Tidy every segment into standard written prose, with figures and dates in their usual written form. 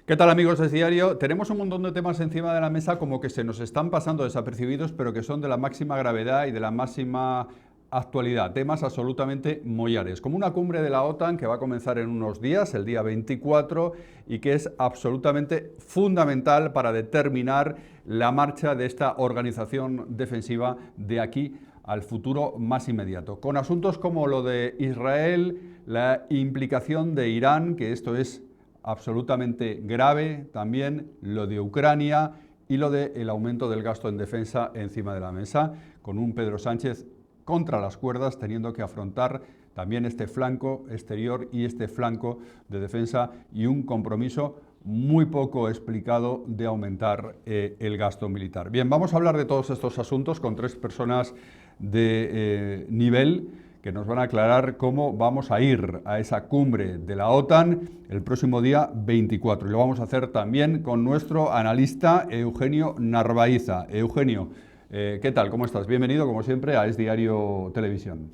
¿Qué tal, amigos de Diario? Tenemos un montón de temas encima de la mesa como que se nos están pasando desapercibidos, pero que son de la máxima gravedad y de la máxima actualidad. Temas absolutamente mollares, como una cumbre de la OTAN que va a comenzar en unos días, el día 24, y que es absolutamente fundamental para determinar la marcha de esta organización defensiva de aquí al futuro más inmediato. Con asuntos como lo de Israel, la implicación de Irán, que esto es absolutamente grave, también lo de Ucrania y lo del aumento del gasto en defensa encima de la mesa, con un Pedro Sánchez contra las cuerdas, teniendo que afrontar también este flanco exterior y este flanco de defensa y un compromiso muy poco explicado de aumentar el gasto militar. Bien, vamos a hablar de todos estos asuntos con tres personas de nivel que nos van a aclarar cómo vamos a ir a esa cumbre de la OTAN el próximo día 24. Y lo vamos a hacer también con nuestro analista Eugenio Narvaiza. Eugenio, ¿qué tal? ¿Cómo estás? Bienvenido, como siempre, a Es Diario Televisión.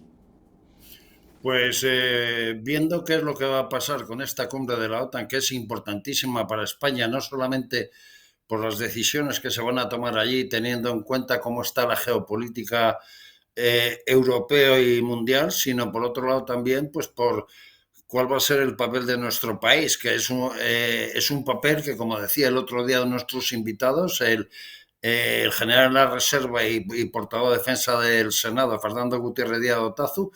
Pues viendo qué es lo que va a pasar con esta cumbre de la OTAN, que es importantísima para España, no solamente por las decisiones que se van a tomar allí, teniendo en cuenta cómo está la geopolítica europeo y mundial, sino por otro lado también, pues por cuál va a ser el papel de nuestro país, que es un papel que, como decía el otro día de nuestros invitados, el general de la Reserva y portavoz de defensa del Senado, Fernando Gutiérrez Díaz Otazu,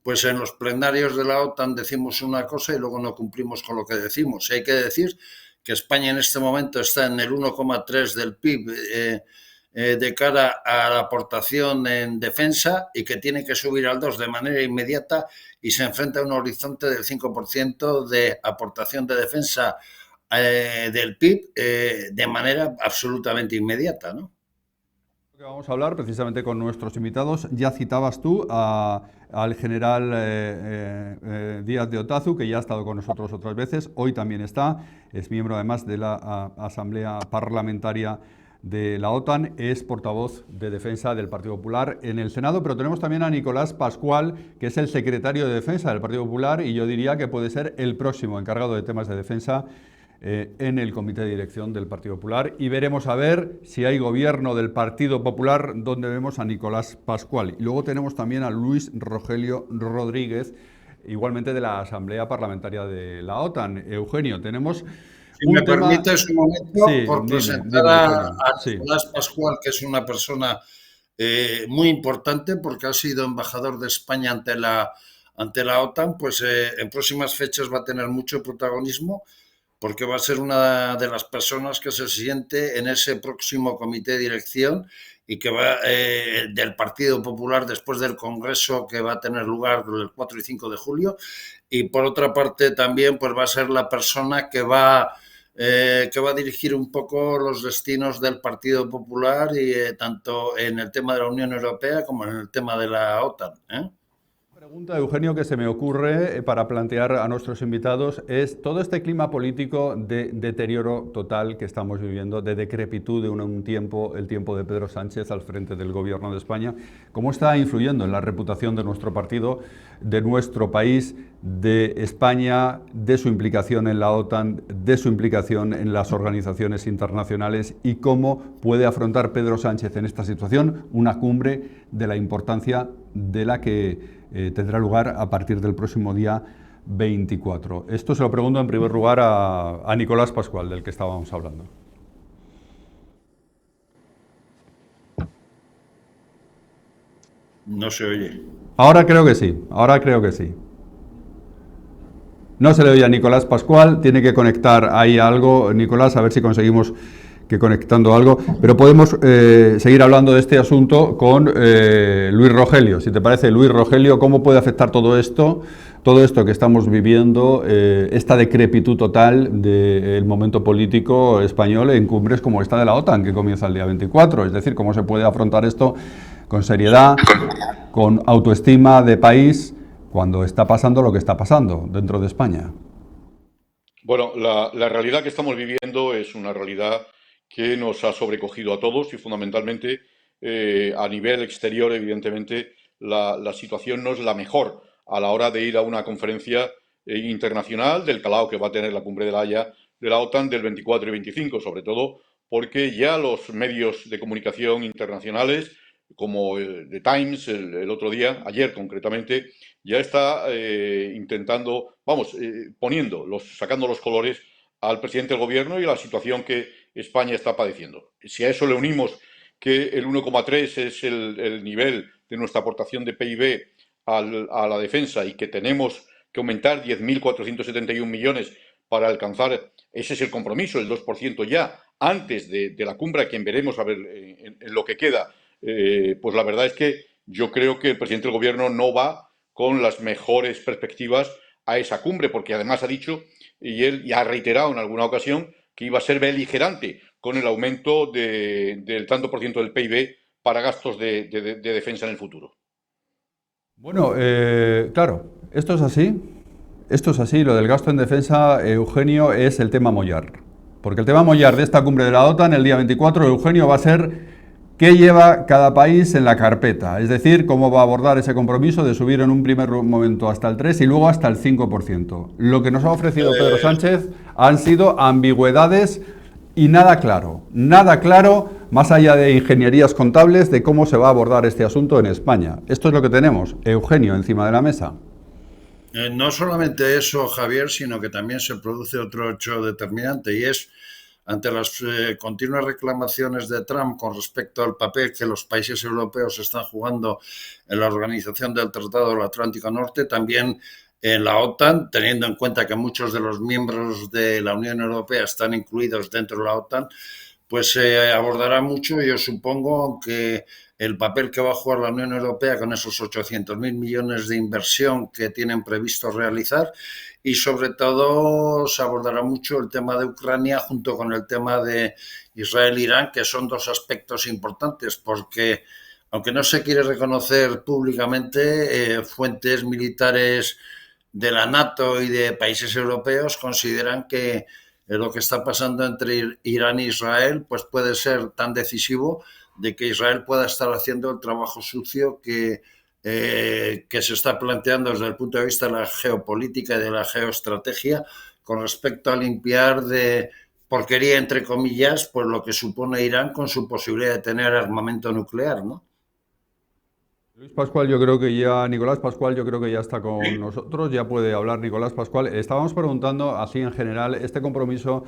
pues en los plenarios de la OTAN decimos una cosa y luego no cumplimos con lo que decimos. Y hay que decir que España en este momento está en el 1,3 del PIB de cara a la aportación en defensa y que tiene que subir al 2 de manera inmediata y se enfrenta a un horizonte del 5% de aportación de defensa del PIB de manera absolutamente inmediata, ¿no? Vamos a hablar precisamente con nuestros invitados. Ya citabas tú al general Díaz de Otazu, que ya ha estado con nosotros otras veces. Hoy también está. Es miembro además de la Asamblea Parlamentaria de la OTAN. Es portavoz de defensa del Partido Popular en el Senado. Pero tenemos también a Nicolás Pascual, que es el secretario de defensa del Partido Popular y yo diría que puede ser el próximo encargado de temas de defensa en el comité de dirección del Partido Popular y veremos a ver si hay gobierno del Partido Popular donde vemos a Nicolás Pascual. Y luego tenemos también a Luis Rogelio Rodríguez, igualmente de la Asamblea Parlamentaria de la OTAN. Eugenio, tenemos Si me un tema... permites un momento, Sí, por dime, presentar dime, Eugenio. a Sí. Nicolás Pascual, que es una persona muy importante porque ha sido embajador de España ante la OTAN, pues en próximas fechas va a tener mucho protagonismo porque va a ser una de las personas que se siente en ese próximo comité de dirección y que va del Partido Popular después del Congreso que va a tener lugar el 4 y 5 de julio. Y por otra parte también pues va a ser la persona que va a dirigir un poco los destinos del Partido Popular y tanto en el tema de la Unión Europea como en el tema de la OTAN. Pregunta, Eugenio, que se me ocurre para plantear a nuestros invitados es todo este clima político de deterioro total que estamos viviendo, de decrepitud de un tiempo, el tiempo de Pedro Sánchez al frente del gobierno de España, ¿cómo está influyendo en la reputación de nuestro partido, de nuestro país, de España, de su implicación en la OTAN, de su implicación en las organizaciones internacionales y cómo puede afrontar Pedro Sánchez en esta situación una cumbre de la importancia de la que tendrá lugar a partir del próximo día 24. Esto se lo pregunto en primer lugar a Nicolás Pascual, del que estábamos hablando. No se oye. Ahora creo que sí, ahora creo que sí. No se le oye a Nicolás Pascual, tiene que conectar ahí algo. Nicolás, a ver si conseguimos que conectando algo, pero podemos seguir hablando de este asunto con Luis Rogelio. Si te parece, Luis Rogelio, ¿cómo puede afectar todo esto que estamos viviendo, esta decrepitud total del momento político español en cumbres como esta de la OTAN, que comienza el día 24? Es decir, ¿cómo se puede afrontar esto con seriedad, con autoestima de país, cuando está pasando lo que está pasando dentro de España? Bueno, la realidad que estamos viviendo es una realidad que nos ha sobrecogido a todos y fundamentalmente a nivel exterior, evidentemente, la situación no es la mejor a la hora de ir a una conferencia internacional del calado que va a tener la Cumbre de la Haya. de la OTAN del 24 y 25, sobre todo porque ya los medios de comunicación internacionales, como el The Times el otro día, ayer concretamente, ya está intentando, sacando los colores al presidente del gobierno y a la situación que España está padeciendo. Si a eso le unimos que el 1,3 es el nivel de nuestra aportación de PIB a la defensa y que tenemos que aumentar 10.471 millones para alcanzar, ese es el compromiso, el 2% ya, antes de la cumbre, a quien veremos a ver en lo que queda. Pues la verdad es que yo creo que el presidente del gobierno no va con las mejores perspectivas a esa cumbre, porque además ha dicho, y él ya ha reiterado en alguna ocasión, que iba a ser beligerante con el aumento del tanto por ciento del PIB para gastos de defensa en el futuro. Bueno, claro, esto es así. Esto es así. Lo del gasto en defensa, Eugenio, es el tema mollar. Porque el tema mollar de esta cumbre de la OTAN, el día 24, Eugenio, va a ser qué lleva cada país en la carpeta. Es decir, cómo va a abordar ese compromiso de subir en un primer momento hasta el 3 y luego hasta el 5%. Lo que nos ha ofrecido Pedro Sánchez han sido ambigüedades y nada claro, más allá de ingenierías contables, de cómo se va a abordar este asunto en España. Esto es lo que tenemos, Eugenio, encima de la mesa. No solamente eso, Javier, sino que también se produce otro hecho determinante y es ante las continuas reclamaciones de Trump con respecto al papel que los países europeos están jugando en la organización del Tratado del Atlántico Norte, también en la OTAN, teniendo en cuenta que muchos de los miembros de la Unión Europea están incluidos dentro de la OTAN, pues se abordará mucho, yo supongo, que el papel que va a jugar la Unión Europea con esos 800.000 millones de inversión que tienen previsto realizar y sobre todo se abordará mucho el tema de Ucrania junto con el tema de Israel-Irán, que son dos aspectos importantes porque aunque no se quiere reconocer públicamente, fuentes militares de la NATO y de países europeos consideran que lo que está pasando entre Irán e Israel pues puede ser tan decisivo de que Israel pueda estar haciendo el trabajo sucio que se está planteando desde el punto de vista de la geopolítica y de la geoestrategia con respecto a limpiar de porquería, entre comillas, pues lo que supone Irán con su posibilidad de tener armamento nuclear, ¿no? Nicolás Pascual, yo creo que ya está con nosotros, ya puede hablar Nicolás Pascual. Estábamos preguntando, así en general, este compromiso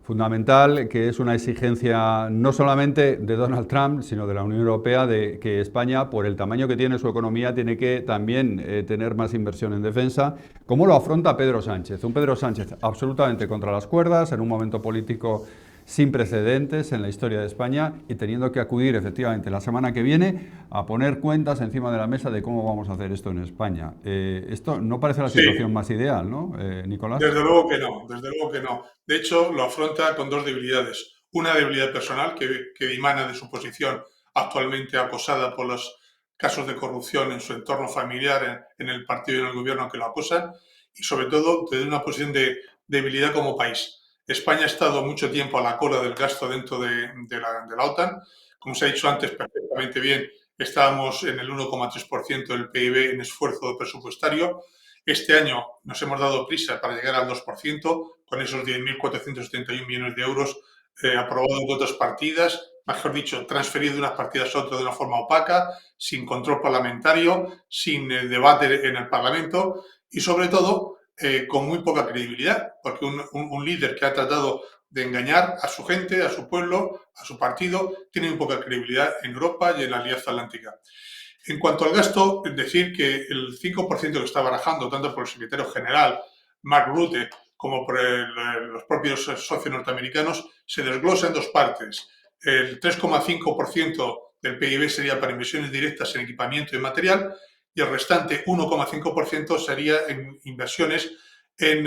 fundamental, que es una exigencia no solamente de Donald Trump, sino de la Unión Europea, de que España, por el tamaño que tiene su economía, tiene que también tener más inversión en defensa. ¿Cómo lo afronta Pedro Sánchez? Un Pedro Sánchez absolutamente contra las cuerdas, en un momento político sin precedentes en la historia de España y teniendo que acudir efectivamente la semana que viene a poner cuentas encima de la mesa de cómo vamos a hacer esto en España. Esto no parece la situación más ideal, ¿no, Nicolás? Desde luego que no, desde luego que no. De hecho, lo afronta con dos debilidades. Una debilidad personal que emana de su posición actualmente acosada por los casos de corrupción en su entorno familiar, en el partido y en el gobierno que lo acosan, y sobre todo desde una posición de debilidad como país. España ha estado mucho tiempo a la cola del gasto dentro de la OTAN. Como se ha dicho antes perfectamente bien, estábamos en el 1,3% del PIB en esfuerzo presupuestario. Este año nos hemos dado prisa para llegar al 2%, con esos 10.471 millones de euros aprobados de otras partidas, mejor dicho, transferidos de unas partidas a otras de una forma opaca, sin control parlamentario, sin debate en el Parlamento y, sobre todo, con muy poca credibilidad, porque un líder que ha tratado de engañar a su gente, a su pueblo, a su partido, tiene muy poca credibilidad en Europa y en la Alianza Atlántica. En cuanto al gasto, es decir que el 5% que está barajando tanto por el secretario general, Mark Rutte, como por los propios socios norteamericanos, se desglosa en dos partes. El 3,5% del PIB sería para inversiones directas en equipamiento y material y el restante 1,5% sería en inversiones en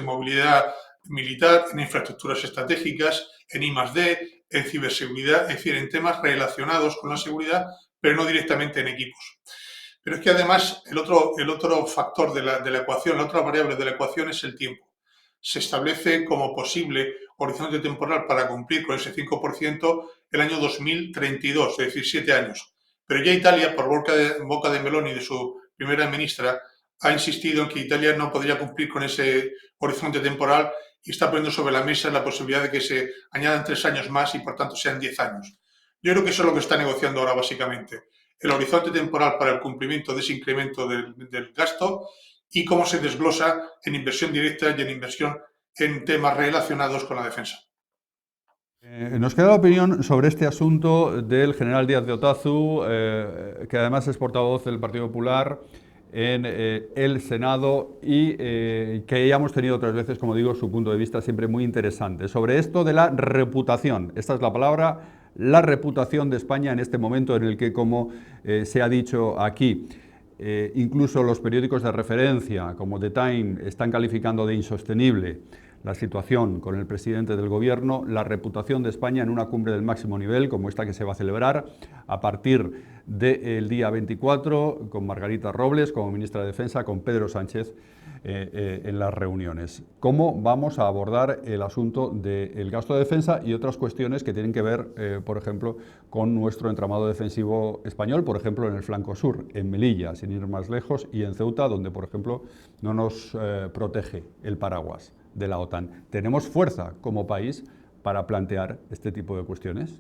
movilidad militar, en infraestructuras estratégicas, en I+D, en ciberseguridad, es decir, en temas relacionados con la seguridad, pero no directamente en equipos. Pero es que además el otro factor de la ecuación, la otra variable de la ecuación es el tiempo. Se establece como posible horizonte temporal para cumplir con ese 5% el año 2032, es decir, 7 años. Pero ya Italia, por boca de Meloni y de su primera ministra, ha insistido en que Italia no podría cumplir con ese horizonte temporal y está poniendo sobre la mesa la posibilidad de que se añadan 3 años más y por tanto sean 10 años. Yo creo que eso es lo que está negociando ahora básicamente. El horizonte temporal para el cumplimiento de ese incremento del gasto y cómo se desglosa en inversión directa y en inversión en temas relacionados con la defensa. Nos queda la opinión sobre este asunto del general Díaz de Otazu, que además es portavoz del Partido Popular en el Senado y que ya hemos tenido otras veces, como digo, su punto de vista siempre muy interesante. Sobre esto de la reputación, esta es la palabra, la reputación de España en este momento en el que, como se ha dicho aquí, incluso los periódicos de referencia, como The Time, están calificando de insostenible la situación con el presidente del gobierno, la reputación de España en una cumbre del máximo nivel, como esta que se va a celebrar a partir del día 24, con Margarita Robles como ministra de Defensa, con Pedro Sánchez en las reuniones. ¿Cómo vamos a abordar el asunto del gasto de defensa y otras cuestiones que tienen que ver, por ejemplo, con nuestro entramado defensivo español, por ejemplo, en el flanco sur, en Melilla, sin ir más lejos, y en Ceuta, donde, por ejemplo, no nos protege el paraguas de la OTAN? ¿Tenemos fuerza como país para plantear este tipo de cuestiones?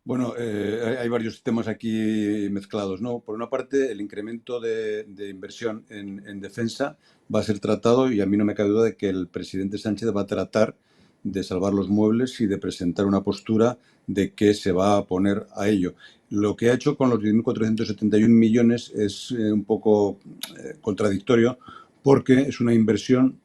Bueno, hay varios temas aquí mezclados, ¿no? Por una parte, el incremento de inversión en defensa va a ser tratado y a mí no me cabe duda de que el presidente Sánchez va a tratar de salvar los muebles y de presentar una postura de que se va a poner a ello. Lo que ha hecho con los 10.471 millones es un poco contradictorio porque es una inversión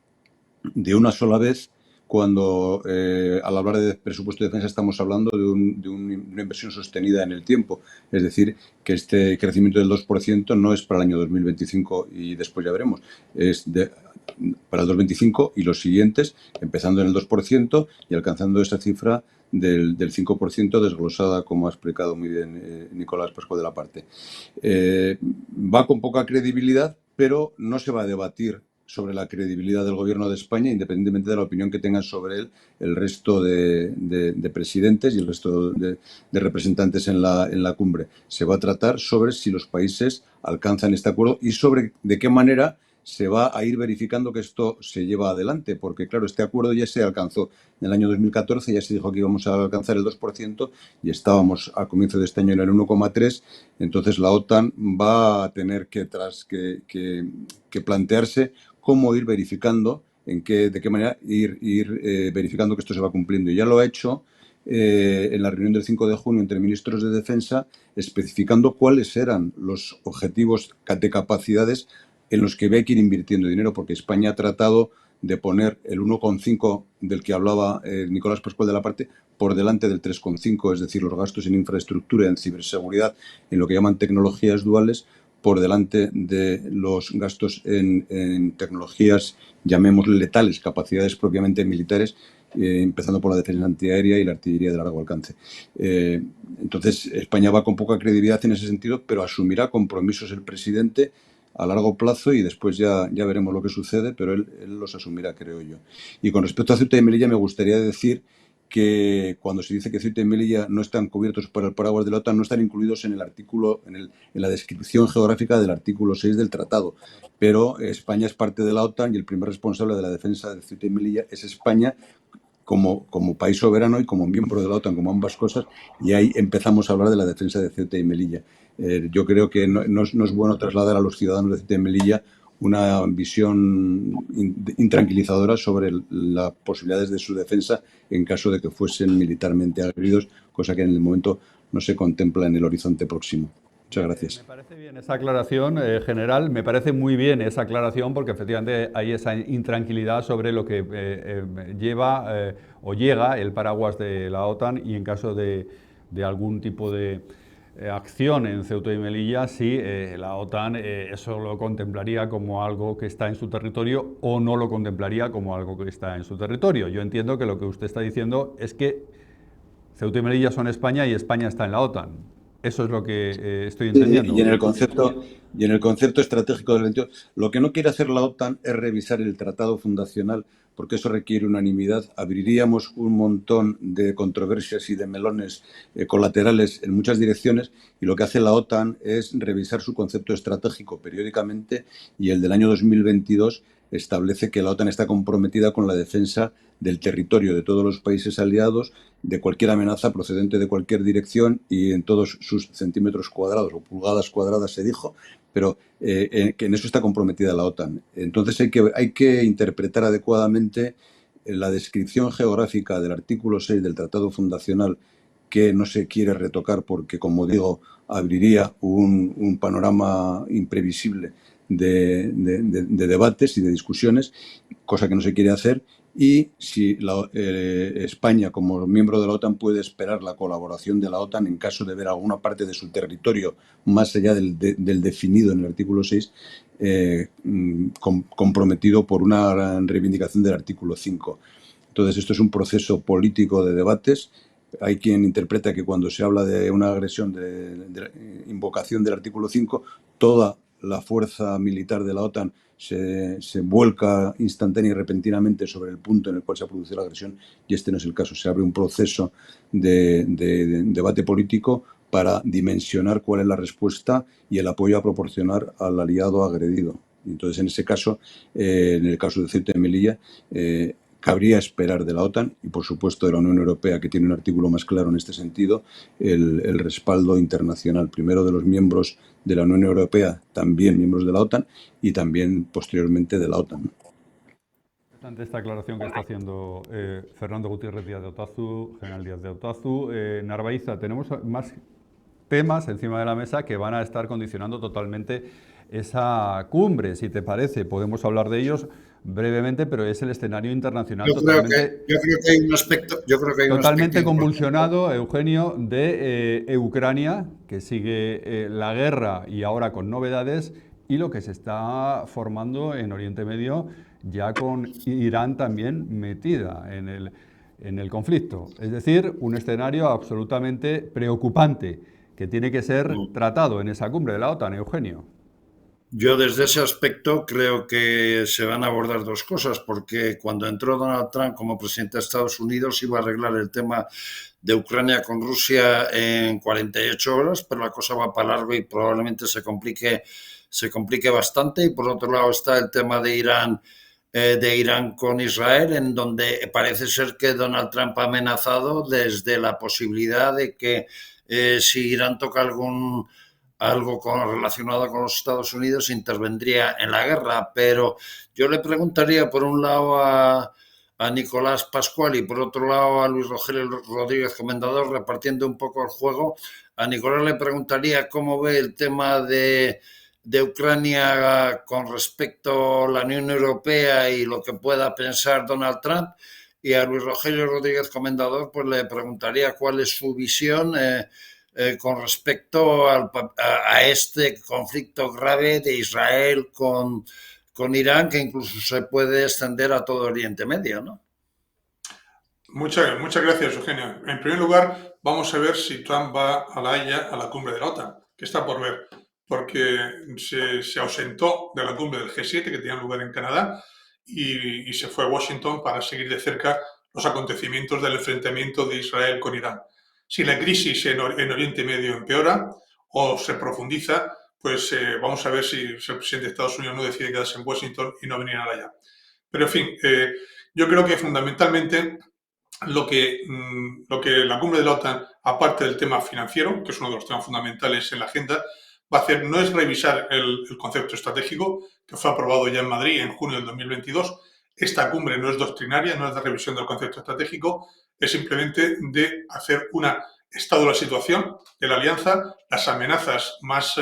de una sola vez cuando al hablar de presupuesto de defensa estamos hablando de una inversión sostenida en el tiempo. Es decir, que este crecimiento del 2% no es para el año 2025 y después ya veremos. Es para el 2025 y los siguientes, empezando en el 2% y alcanzando esa cifra del 5% desglosada, como ha explicado muy bien Nicolás Pascual de la Parte. Va con poca credibilidad, pero no se va a debatir sobre la credibilidad del gobierno de España, independientemente de la opinión que tengan sobre él el resto de presidentes y el resto de representantes en la cumbre. Se va a tratar sobre si los países alcanzan este acuerdo y sobre de qué manera se va a ir verificando que esto se lleva adelante, porque claro, este acuerdo ya se alcanzó en el año 2014, ya se dijo que íbamos a alcanzar el 2% y estábamos a comienzo de este año en el 1,3%, entonces la OTAN va a tener que plantearse cómo ir verificando, de qué manera ir verificando que esto se va cumpliendo. Y ya lo ha hecho en la reunión del 5 de junio entre ministros de Defensa, especificando cuáles eran los objetivos de capacidades en los que había que ir invirtiendo dinero, porque España ha tratado de poner el 1,5 del que hablaba Nicolás Pascual de la Parte por delante del 3,5, es decir, los gastos en infraestructura, en ciberseguridad, en lo que llaman tecnologías duales, por delante de los gastos en tecnologías, llamémosle letales, capacidades propiamente militares, empezando por la defensa antiaérea y la artillería de largo alcance. Entonces, España va con poca credibilidad en ese sentido, pero asumirá compromisos el presidente a largo plazo y después ya veremos lo que sucede, pero él los asumirá, creo yo. Y con respecto a Ceuta y Melilla, me gustaría decir que cuando se dice que Ceuta y Melilla no están cubiertos por el paraguas de la OTAN, no están incluidos en el artículo, en la descripción geográfica del artículo 6 del tratado. Pero España es parte de la OTAN y el primer responsable de la defensa de Ceuta y Melilla es España como país soberano y como miembro de la OTAN, como ambas cosas, y ahí empezamos a hablar de la defensa de Ceuta y Melilla. Yo creo que no es bueno trasladar a los ciudadanos de Ceuta y Melilla una visión intranquilizadora sobre las posibilidades de su defensa en caso de que fuesen militarmente agredidos, cosa que en el momento no se contempla en el horizonte próximo. Muchas gracias. Me parece bien esa aclaración, general, me parece muy bien esa aclaración porque efectivamente hay esa intranquilidad sobre lo que lleva o llega el paraguas de la OTAN y en caso de algún tipo de acción en Ceuta y Melilla, si la OTAN eso lo contemplaría como algo que está en su territorio o no lo contemplaría como algo que está en su territorio. Yo entiendo que lo que usted está diciendo es que Ceuta y Melilla son España y España está en la OTAN. Eso es lo que estoy entendiendo. Y en el concepto estratégico del 28, lo que no quiere hacer la OTAN es revisar el tratado fundacional, porque eso requiere unanimidad. Abriríamos un montón de controversias y de melones colaterales en muchas direcciones, y lo que hace la OTAN es revisar su concepto estratégico periódicamente, y el del año 2022 establece que la OTAN está comprometida con la defensa del territorio de todos los países aliados de cualquier amenaza procedente de cualquier dirección y en todos sus centímetros cuadrados o pulgadas cuadradas, se dijo, pero que en eso está comprometida la OTAN. Entonces hay que interpretar adecuadamente la descripción geográfica del artículo 6 del Tratado Fundacional, que no se quiere retocar porque, como digo, abriría un panorama imprevisible de debates y de discusiones, cosa que no se quiere hacer. Y si España, como miembro de la OTAN, puede esperar la colaboración de la OTAN en caso de ver alguna parte de su territorio más allá del definido en el artículo 6, comprometido por una reivindicación del artículo 5. Entonces, esto es un proceso político de debates. Hay quien interpreta que cuando se habla de una agresión, de invocación del artículo 5, toda la fuerza militar de la OTAN se vuelca instantánea y repentinamente sobre el punto en el cual se ha producido la agresión, y este no es el caso. Se abre un proceso de debate político para dimensionar cuál es la respuesta y el apoyo a proporcionar al aliado agredido. Entonces, en ese caso, en el caso de Ceuta y Melilla, cabría esperar de la OTAN y, por supuesto, de la Unión Europea, que tiene un artículo más claro en este sentido, el respaldo internacional, primero de los miembros de la Unión Europea, también miembros de la OTAN, y también posteriormente de la OTAN. Ante esta aclaración que está haciendo Fernando Gutiérrez Díaz de Otazu, General Díaz de Otazu, Narváez, tenemos más temas encima de la mesa que van a estar condicionando totalmente esa cumbre. Si te parece, podemos hablar de ellos brevemente, pero es el escenario internacional Yo creo que hay un aspecto totalmente convulsionado, Eugenio, de Ucrania, que sigue la guerra y ahora con novedades, y lo que se está formando en Oriente Medio, ya con Irán también metida en el conflicto. Es decir, un escenario absolutamente preocupante que tiene que ser tratado en esa cumbre de la OTAN, Eugenio. Yo desde ese aspecto creo que se van a abordar dos cosas, porque cuando entró Donald Trump como presidente de Estados Unidos iba a arreglar el tema de Ucrania con Rusia en 48 horas, pero la cosa va para largo y probablemente se complique bastante. Y por otro lado está el tema de Irán con Israel, en donde parece ser que Donald Trump ha amenazado desde la posibilidad de que si Irán toca algo relacionado con los Estados Unidos, intervendría en la guerra. Pero yo le preguntaría, por un lado, a Nicolás Pascual y por otro lado a Luis Rogelio Rodríguez Comendador, repartiendo un poco el juego. A Nicolás le preguntaría cómo ve el tema de Ucrania con respecto a la Unión Europea y lo que pueda pensar Donald Trump. Y a Luis Rogelio Rodríguez Comendador pues le preguntaría cuál es su visión con respecto a este conflicto grave de Israel con Irán, que incluso se puede extender a todo Oriente Medio, ¿no? Muchas gracias, Eugenio. En primer lugar, vamos a ver si Trump va a La Haya, a la cumbre de la OTAN, que está por ver, porque se ausentó de la cumbre del G7, que tenía lugar en Canadá, y se fue a Washington para seguir de cerca los acontecimientos del enfrentamiento de Israel con Irán. Si la crisis en Oriente Medio empeora o se profundiza, pues vamos a ver si el presidente de Estados Unidos no decide quedarse en Washington y no venir a La Haya. Pero, en fin, yo creo que fundamentalmente lo que la cumbre de la OTAN, aparte del tema financiero, que es uno de los temas fundamentales en la agenda, va a hacer no es revisar el concepto estratégico, que fue aprobado ya en Madrid en junio del 2022. Esta cumbre no es doctrinaria, no es de revisión del concepto estratégico, es simplemente de hacer un estado de la situación de la alianza, las amenazas más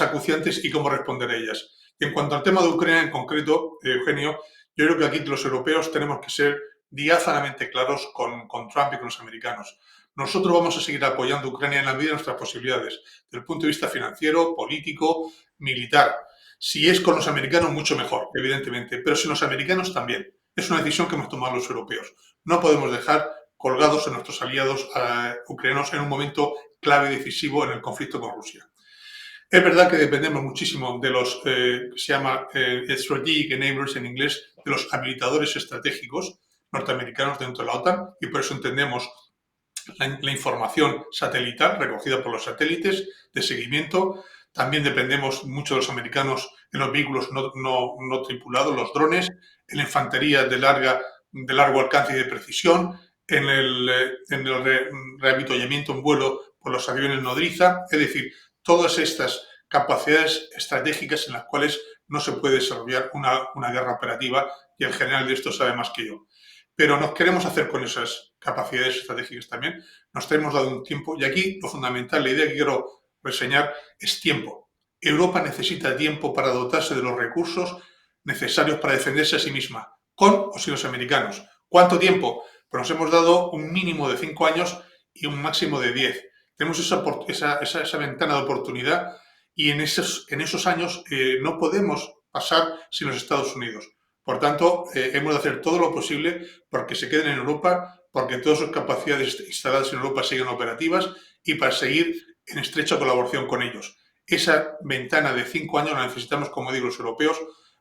acuciantes y cómo responder a ellas. Y en cuanto al tema de Ucrania en concreto, Eugenio, yo creo que aquí los europeos tenemos que ser diáfanamente claros con Trump y con los americanos. Nosotros vamos a seguir apoyando a Ucrania en la medida de nuestras posibilidades, desde el punto de vista financiero, político, militar. Si es con los americanos, mucho mejor, evidentemente, pero sin los americanos también. Es una decisión que hemos tomado los europeos. No podemos dejar colgados a nuestros aliados ucranianos en un momento clave y decisivo en el conflicto con Rusia. Es verdad que dependemos muchísimo de los que se llama Strategic Enablers en inglés, de los habilitadores estratégicos norteamericanos dentro de la OTAN, y por eso entendemos la información satelital recogida por los satélites de seguimiento, También dependemos mucho de los americanos en los vehículos no tripulados, los drones, en la infantería de largo alcance y de precisión, en el reavituallamiento en vuelo por los aviones nodriza, es decir, todas estas capacidades estratégicas en las cuales no se puede desarrollar una guerra operativa, y el general de esto sabe más que yo. Pero nos queremos hacer con esas capacidades estratégicas también, nos tenemos dado un tiempo, y aquí lo fundamental, la idea que quiero reseñar es tiempo. Europa necesita tiempo para dotarse de los recursos necesarios para defenderse a sí misma, con o sin los americanos. ¿Cuánto tiempo? Pues nos hemos dado un mínimo de 5 años y un máximo de 10. Tenemos esa ventana de oportunidad, y en esos años no podemos pasar sin los Estados Unidos. Por tanto, hemos de hacer todo lo posible porque se queden en Europa, porque todas sus capacidades instaladas en Europa sigan operativas, y para seguir en estrecha colaboración con ellos. Esa ventana de 5 años la necesitamos, como digo, los europeos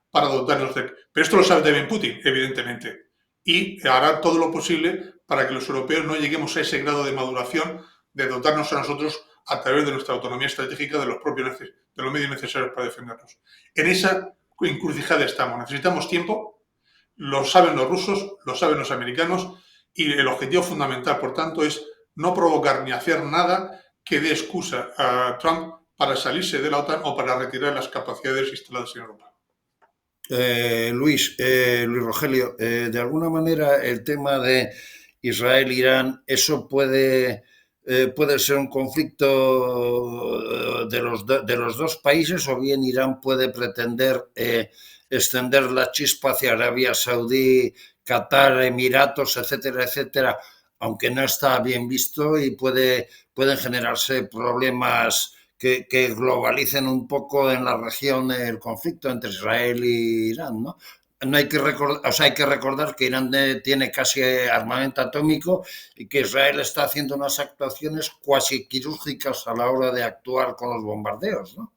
para dotarnos de... Pero esto lo sabe también Putin, evidentemente, y hará todo lo posible para que los europeos no lleguemos a ese grado de maduración de dotarnos a nosotros a través de nuestra autonomía estratégica de los medios necesarios para defendernos. En esa encrucijada estamos. Necesitamos tiempo, lo saben los rusos, lo saben los americanos, y el objetivo fundamental, por tanto, es no provocar ni hacer nada que dé excusa a Trump para salirse de la OTAN o para retirar las capacidades instaladas en Europa. Luis Rogelio, de alguna manera el tema de Israel-Irán, eso puede ser un conflicto de los dos países, o bien Irán puede pretender extender la chispa hacia Arabia Saudí, Qatar, Emiratos, etcétera, etcétera, aunque no está bien visto, y pueden generarse problemas que globalicen un poco en la región el conflicto entre Israel y Irán, ¿no? No hay que recordar que Irán tiene casi armamento atómico, y que Israel está haciendo unas actuaciones cuasi quirúrgicas a la hora de actuar con los bombardeos, ¿no?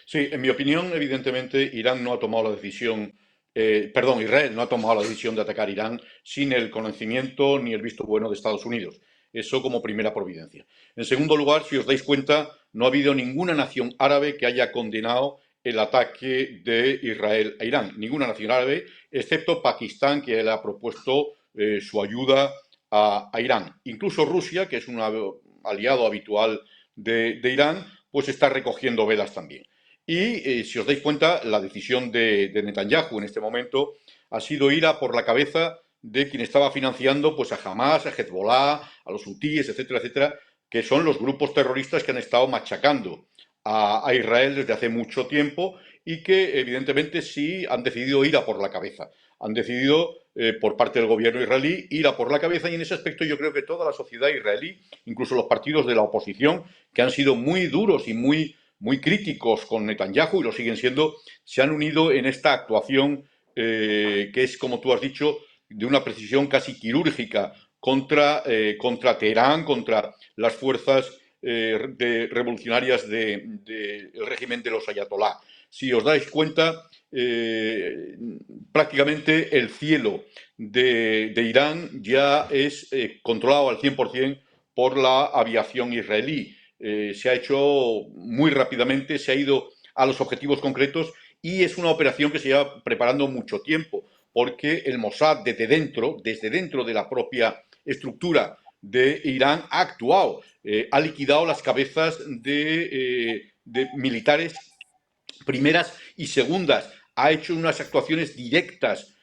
Sí, en mi opinión, evidentemente, Irán no ha tomado la decisión, Israel no ha tomado la decisión de atacar Irán sin el conocimiento ni el visto bueno de Estados Unidos. Eso como primera providencia. En segundo lugar, si os dais cuenta, no ha habido ninguna nación árabe que haya condenado el ataque de Israel a Irán. Ninguna nación árabe, excepto Pakistán, que le ha propuesto su ayuda a Irán. Incluso Rusia, que es un aliado habitual de Irán, pues está recogiendo velas también. Y si os dais cuenta, la decisión de Netanyahu en este momento ha sido ir a por la cabeza de quien estaba financiando pues a Hamas, a Hezbollah, a los hutíes, etcétera, etcétera, que son los grupos terroristas que han estado machacando a Israel desde hace mucho tiempo, y que evidentemente sí han decidido ir a por la cabeza. Han decidido, por parte del gobierno israelí, ir a por la cabeza, y en ese aspecto yo creo que toda la sociedad israelí, incluso los partidos de la oposición, que han sido muy duros y muy críticos con Netanyahu, y lo siguen siendo, se han unido en esta actuación que es, como tú has dicho, de una precisión casi quirúrgica contra Teherán, contra las fuerzas revolucionarias del régimen de los ayatolá. Si os dais cuenta, prácticamente el cielo de Irán ya es controlado al 100% por la aviación israelí. Se ha hecho muy rápidamente, se ha ido a los objetivos concretos, y es una operación que se lleva preparando mucho tiempo, porque el Mossad desde dentro de la propia estructura de Irán ha actuado, ha liquidado las cabezas de militares primeras y segundas, ha hecho unas actuaciones directas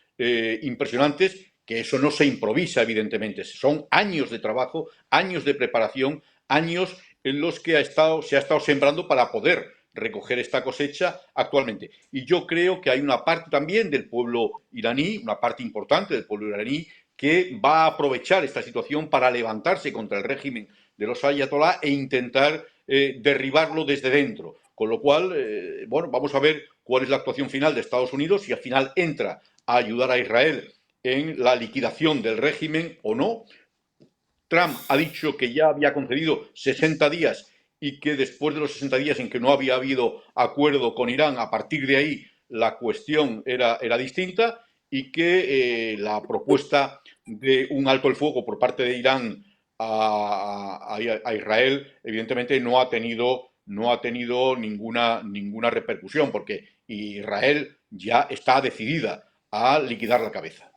impresionantes, que eso no se improvisa, evidentemente, son años de trabajo, años de preparación, años en los que se ha estado sembrando para poder recoger esta cosecha actualmente. Y yo creo que hay una parte también del pueblo iraní, una parte importante del pueblo iraní, que va a aprovechar esta situación para levantarse contra el régimen de los ayatolá e intentar derribarlo desde dentro. Con lo cual, bueno, vamos a ver cuál es la actuación final de Estados Unidos, si al final entra a ayudar a Israel en la liquidación del régimen o no. Trump ha dicho que ya había concedido 60 días, y que después de los 60 días en que no había habido acuerdo con Irán, a partir de ahí la cuestión era distinta, y que la propuesta de un alto el fuego por parte de Irán a Israel evidentemente no ha tenido no ha tenido ninguna repercusión, porque Israel ya está decidida a liquidar la cabeza.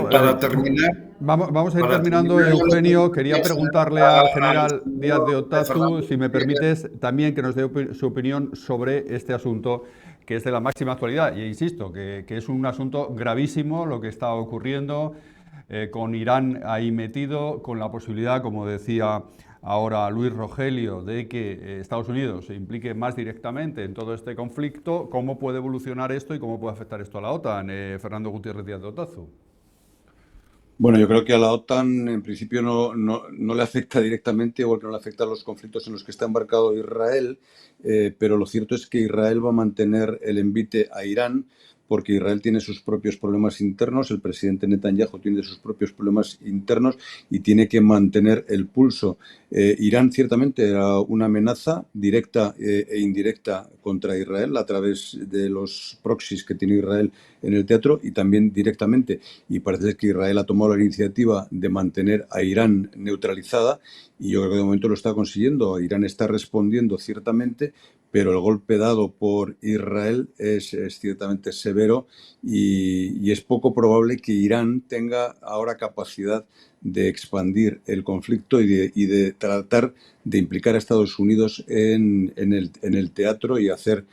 Para terminar, Vamos a ir terminando, Eugenio. Quería preguntarle al general Díaz de Otazu, si me permites, también que nos dé su opinión sobre este asunto, que es de la máxima actualidad. Y insisto, que es un asunto gravísimo lo que está ocurriendo, con Irán ahí metido, con la posibilidad, como decía ahora Luis Rogelio, de que Estados Unidos se implique más directamente en todo este conflicto. ¿Cómo puede evolucionar esto y cómo puede afectar esto a la OTAN? Fernando Gutiérrez Díaz de Otazu. Bueno, yo creo que a la OTAN en principio no le afecta directamente, igual que no le afecta a los conflictos en los que está embarcado Israel, pero lo cierto es que Israel va a mantener el envite a Irán, porque Israel tiene sus propios problemas internos, el presidente Netanyahu tiene sus propios problemas internos y tiene que mantener el pulso. Irán ciertamente era una amenaza directa e indirecta contra Israel a través de los proxies que tiene Israel en el teatro y también directamente. Y parece que Israel ha tomado la iniciativa de mantener a Irán neutralizada y yo creo que de momento lo está consiguiendo. Irán está respondiendo ciertamente, pero el golpe dado por Israel es ciertamente severo y es poco probable que Irán tenga ahora capacidad de expandir el conflicto y de tratar de implicar a Estados Unidos en el teatro y hacer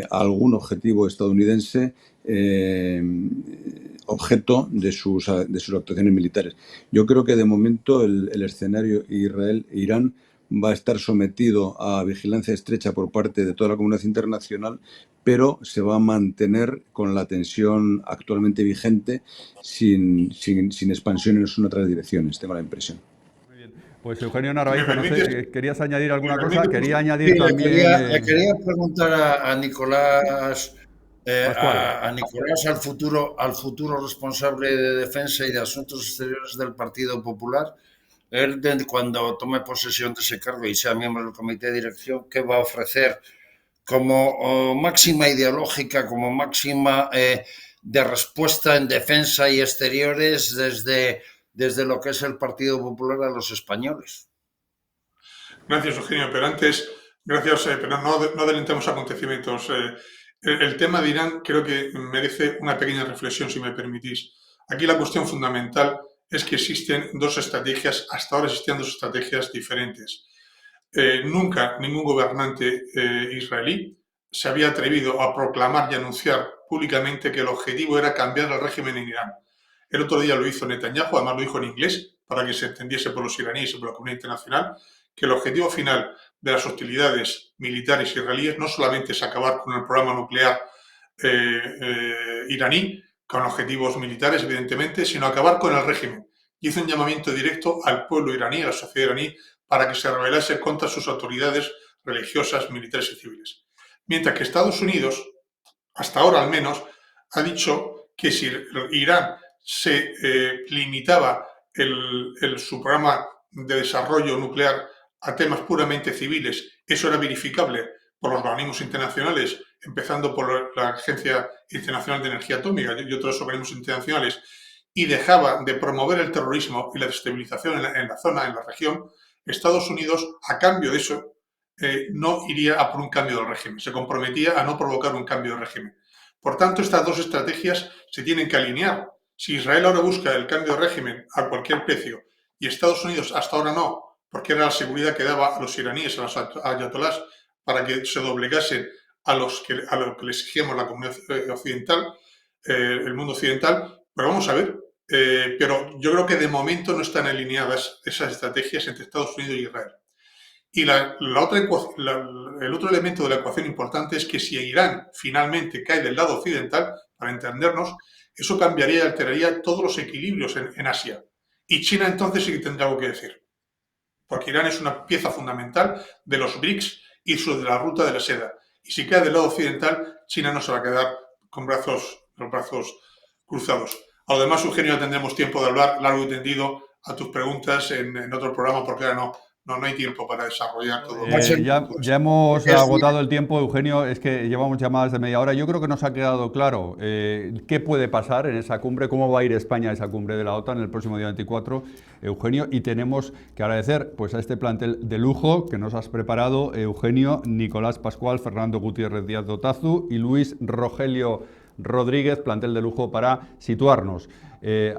algún objetivo estadounidense objeto de sus actuaciones militares. Yo creo que de momento el escenario Israel-Irán va a estar sometido a vigilancia estrecha por parte de toda la comunidad internacional, pero se va a mantener con la tensión actualmente vigente sin expansiones en otras direcciones, tengo la impresión. Muy bien. Pues Eugenio Narváez, no sé, ¿querías añadir alguna cosa? Sí, Quería añadir también... le quería preguntar a Nicolás, Pascual. a Nicolás, al futuro responsable de Defensa y de Asuntos Exteriores del Partido Popular. Él, cuando tome posesión de ese cargo y sea miembro del comité de dirección, ¿qué va a ofrecer como máxima ideológica, como máxima de respuesta en defensa y exteriores desde lo que es el Partido Popular a los españoles? Gracias, Eugenio. Pero antes, pero no adelantemos acontecimientos. El tema de Irán creo que merece una pequeña reflexión, si me permitís. Aquí la cuestión fundamental es que existen dos estrategias, hasta ahora existían dos estrategias diferentes. Nunca ningún gobernante israelí se había atrevido a proclamar y anunciar públicamente que el objetivo era cambiar el régimen en Irán. El otro día lo hizo Netanyahu, además lo dijo en inglés, para que se entendiese por los iraníes y por la comunidad internacional, que el objetivo final de las hostilidades militares israelíes no solamente es acabar con el programa nuclear iraní, con objetivos militares, evidentemente, sino acabar con el régimen. Y hizo un llamamiento directo al pueblo iraní, a la sociedad iraní, para que se rebelase contra sus autoridades religiosas, militares y civiles. Mientras que Estados Unidos, hasta ahora al menos, ha dicho que si Irán se limitaba su programa de desarrollo nuclear a temas puramente civiles, eso era verificable por los organismos internacionales, empezando por la Agencia Internacional de Energía Atómica y otros organismos internacionales, y dejaba de promover el terrorismo y la desestabilización en la zona, en la región, Estados Unidos, a cambio de eso, no iría a por un cambio del régimen, se comprometía a no provocar un cambio de régimen. Por tanto, estas dos estrategias se tienen que alinear. Si Israel ahora busca el cambio de régimen a cualquier precio y Estados Unidos hasta ahora no, porque era la seguridad que daba a los iraníes, a los ayatolás, para que se doblegasen a lo que le exigíamos la comunidad occidental, el mundo occidental, pero vamos a ver. Pero yo creo que de momento no están alineadas esas estrategias entre Estados Unidos y Israel. Y el otro elemento de la ecuación importante es que si Irán finalmente cae del lado occidental, para entendernos, eso cambiaría y alteraría todos los equilibrios en Asia. Y China entonces sí que tendrá algo que decir. Porque Irán es una pieza fundamental de los BRICS y de la ruta de la seda. Y si cae del lado occidental, China no se va a quedar con los brazos cruzados. Además, Eugenio, tendremos tiempo de hablar largo y tendido a tus preguntas en otro programa, porque ahora no hay tiempo para desarrollar todo. Ya hemos agotado el tiempo, Eugenio, es que llevamos ya más de media hora. Yo creo que nos ha quedado claro qué puede pasar en esa cumbre, cómo va a ir España a esa cumbre de la OTAN el próximo día 24, Eugenio, y tenemos que agradecer pues a este plantel de lujo que nos has preparado, Eugenio, Nicolás Pascual, Fernando Gutiérrez Díaz Dotazu y Luis Rogelio Rodríguez, plantel de lujo para situarnos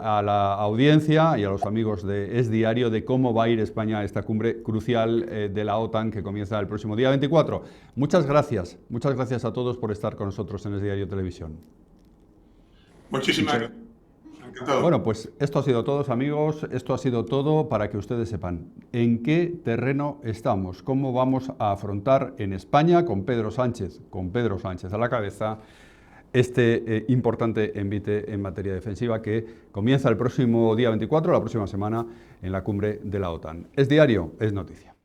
a la audiencia y a los amigos de Es Diario de cómo va a ir España a esta cumbre crucial de la OTAN que comienza el próximo día 24. Muchas gracias a todos por estar con nosotros en Es Diario Televisión. Muchísimas gracias. Encantado. Bueno, pues esto ha sido todo, amigos, esto ha sido todo para que ustedes sepan en qué terreno estamos, cómo vamos a afrontar en España con Pedro Sánchez a la cabeza, este importante envite en materia defensiva que comienza el próximo día 24, la próxima semana, en la cumbre de la OTAN. Es Diario, es noticia.